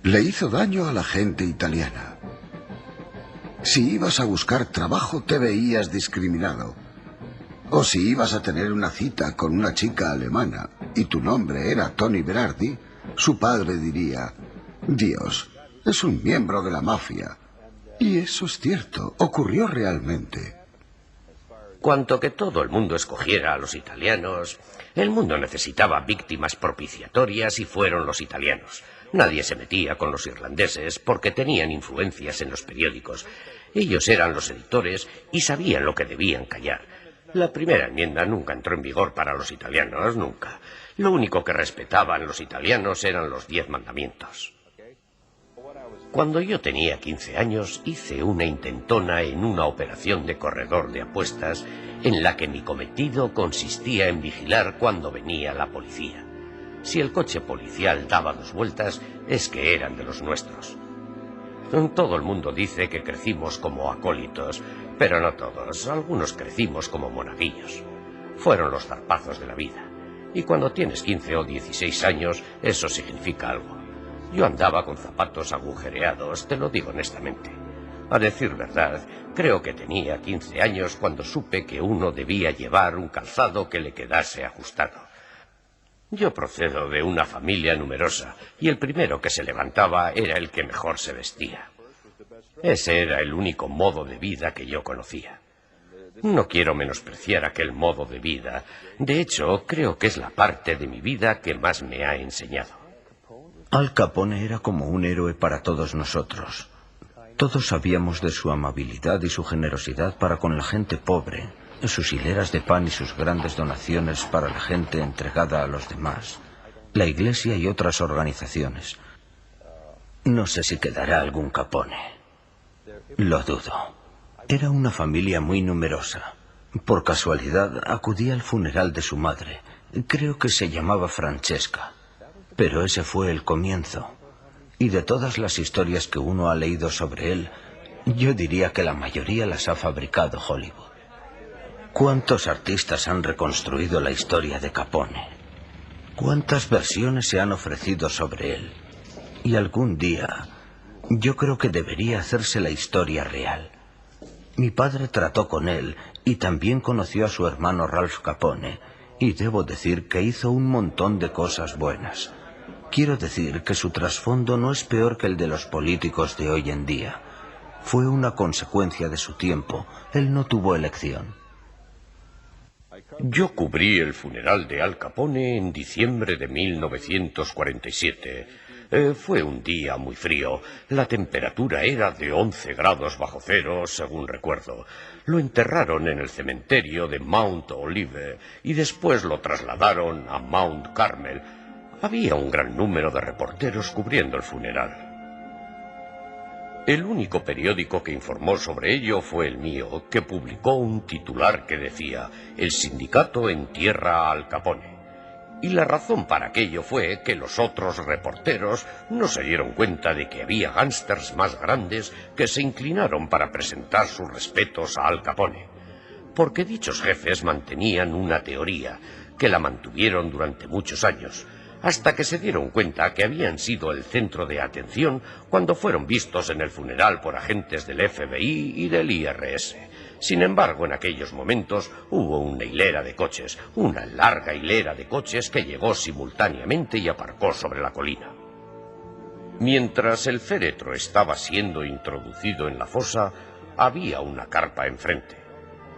Le hizo daño a la gente italiana. Si ibas a buscar trabajo, te veías discriminado. O si ibas a tener una cita con una chica alemana y tu nombre era Tony Berardi, su padre diría: Dios, es un miembro de la mafia. Y eso es cierto, ocurrió realmente. Cuanto que todo el mundo escogiera a los italianos, el mundo necesitaba víctimas propiciatorias y fueron los italianos. Nadie se metía con los irlandeses porque tenían influencias en los periódicos. Ellos eran los editores y sabían lo que debían callar. La primera enmienda nunca entró en vigor para los italianos, nunca. Lo único que respetaban los italianos eran los 10 mandamientos. Cuando yo tenía 15 años, hice una intentona en una operación de corredor de apuestas en la que mi cometido consistía en vigilar cuando venía la policía. Si el coche policial daba 2 vueltas, es que eran de los nuestros. Todo el mundo dice que crecimos como acólitos, pero no todos. Algunos crecimos como monaguillos. Fueron los zarpazos de la vida. Y cuando tienes 15 o 16 años, eso significa algo. Yo andaba con zapatos agujereados, te lo digo honestamente. A decir verdad, creo que tenía 15 años cuando supe que uno debía llevar un calzado que le quedase ajustado. Yo procedo de una familia numerosa, y el primero que se levantaba era el que mejor se vestía. Ese era el único modo de vida que yo conocía. No quiero menospreciar aquel modo de vida. De hecho, creo que es la parte de mi vida que más me ha enseñado. Al Capone era como un héroe para todos nosotros. Todos sabíamos de su amabilidad y su generosidad para con la gente pobre, sus hileras de pan y sus grandes donaciones para la gente entregada a los demás, la iglesia y otras organizaciones. No sé si quedará algún Capone. Lo dudo. Era una familia muy numerosa. Por casualidad acudí al funeral de su madre. Creo que se llamaba Francesca. Pero ese fue el comienzo. Y de todas las historias que uno ha leído sobre él, yo diría que la mayoría las ha fabricado Hollywood. ¿Cuántos artistas han reconstruido la historia de Capone? ¿Cuántas versiones se han ofrecido sobre él? Y algún día, yo creo que debería hacerse la historia real. Mi padre trató con él y también conoció a su hermano Ralph Capone, y debo decir que hizo un montón de cosas buenas. Quiero decir que su trasfondo no es peor que el de los políticos de hoy en día. Fue una consecuencia de su tiempo. Él no tuvo elección. Yo cubrí el funeral de Al Capone en diciembre de 1947. Fue un día muy frío. La temperatura era de 11 grados bajo cero, según recuerdo. Lo enterraron en el cementerio de Mount Olive y después lo trasladaron a Mount Carmel. Había un gran número de reporteros cubriendo el funeral. El único periódico que informó sobre ello fue el mío, que publicó un titular que decía: «El sindicato entierra a Al Capone». Y la razón para aquello fue que los otros reporteros no se dieron cuenta de que había gángsters más grandes que se inclinaron para presentar sus respetos a Al Capone. Porque dichos jefes mantenían una teoría, que la mantuvieron durante muchos años, hasta que se dieron cuenta que habían sido el centro de atención cuando fueron vistos en el funeral por agentes del FBI y del IRS. Sin embargo, en aquellos momentos hubo una hilera de coches, una larga hilera de coches que llegó simultáneamente y aparcó sobre la colina. Mientras el féretro estaba siendo introducido en la fosa, había una carpa enfrente,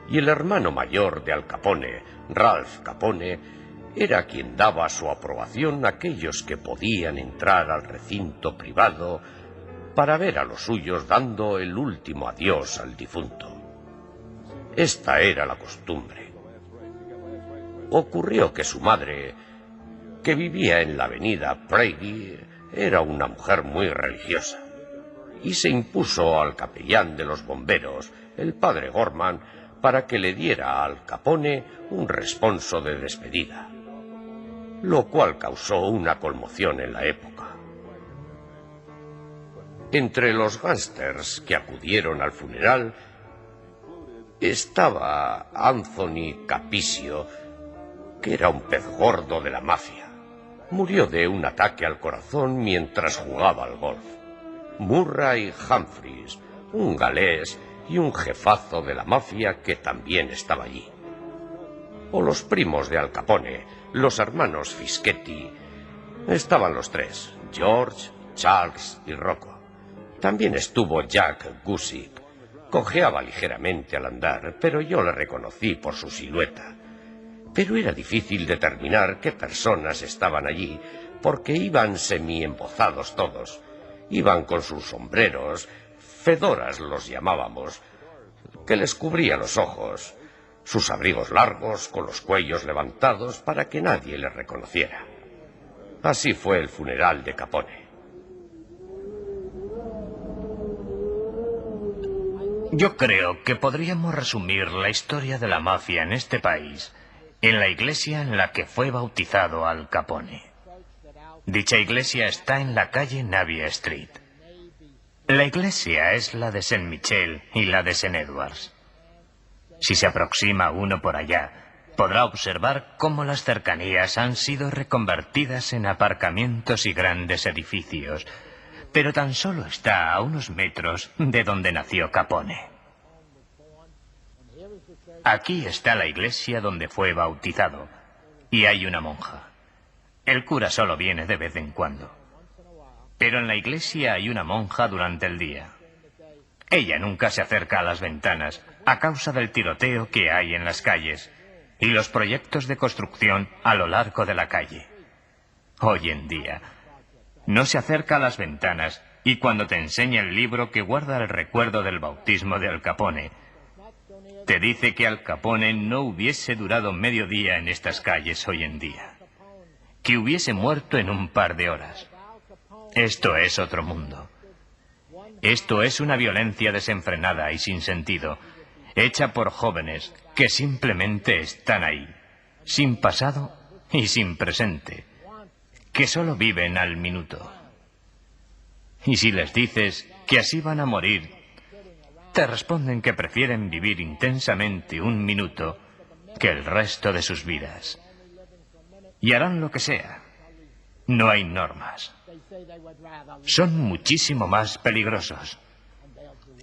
y el hermano mayor de Al Capone, Ralph Capone, era quien daba su aprobación a aquellos que podían entrar al recinto privado para ver a los suyos dando el último adiós al difunto. Esta era la costumbre. Ocurrió que su madre, que vivía en la avenida Prairie, era una mujer muy religiosa, y se impuso al capellán de los bomberos, el padre Gorman, para que le diera a Al Capone un responso de despedida, lo cual causó una conmoción en la época. Entre los gángsters que acudieron al funeral estaba Anthony Capisio, que era un pez gordo de la mafia. Murió de un ataque al corazón mientras jugaba al golf. Murray Humphreys, un galés y un jefazo de la mafia que también estaba allí. O los primos de Al Capone, los hermanos Fischetti. Estaban los tres, George, Charles y Rocco. También estuvo Jack Gusick. Cojeaba ligeramente al andar, pero yo le reconocí por su silueta. Pero era difícil determinar qué personas estaban allí, porque iban semi-embozados todos. Iban con sus sombreros, fedoras los llamábamos, que les cubría los ojos, sus abrigos largos con los cuellos levantados para que nadie les reconociera. Así fue el funeral de Capone. Yo creo que podríamos resumir la historia de la mafia en este país en la iglesia en la que fue bautizado Al Capone. Dicha iglesia está en la calle Navia Street. La iglesia es la de Saint Michel y la de Saint Edwards. Si se aproxima uno por allá, podrá observar cómo las cercanías han sido reconvertidas en aparcamientos y grandes edificios, pero tan solo está a unos metros de donde nació Capone. Aquí está la iglesia donde fue bautizado, y hay una monja. El cura solo viene de vez en cuando. Pero en la iglesia hay una monja durante el día. Ella nunca se acerca a las ventanas a causa del tiroteo que hay en las calles y los proyectos de construcción a lo largo de la calle. Hoy en día, no se acerca a las ventanas y cuando te enseña el libro que guarda el recuerdo del bautismo de Al Capone, te dice que Al Capone no hubiese durado medio día en estas calles hoy en día, que hubiese muerto en un par de horas. Esto es otro mundo. Esto es una violencia desenfrenada y sin sentido, hecha por jóvenes que simplemente están ahí, sin pasado y sin presente, que solo viven al minuto. Y si les dices que así van a morir, te responden que prefieren vivir intensamente un minuto que el resto de sus vidas. Y harán lo que sea. No hay normas. Son muchísimo más peligrosos.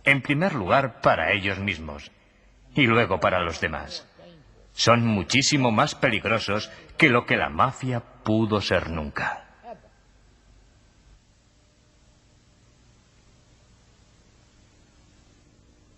En primer lugar, para ellos mismos, y luego para los demás. Son muchísimo más peligrosos que lo que la mafia pudo ser nunca.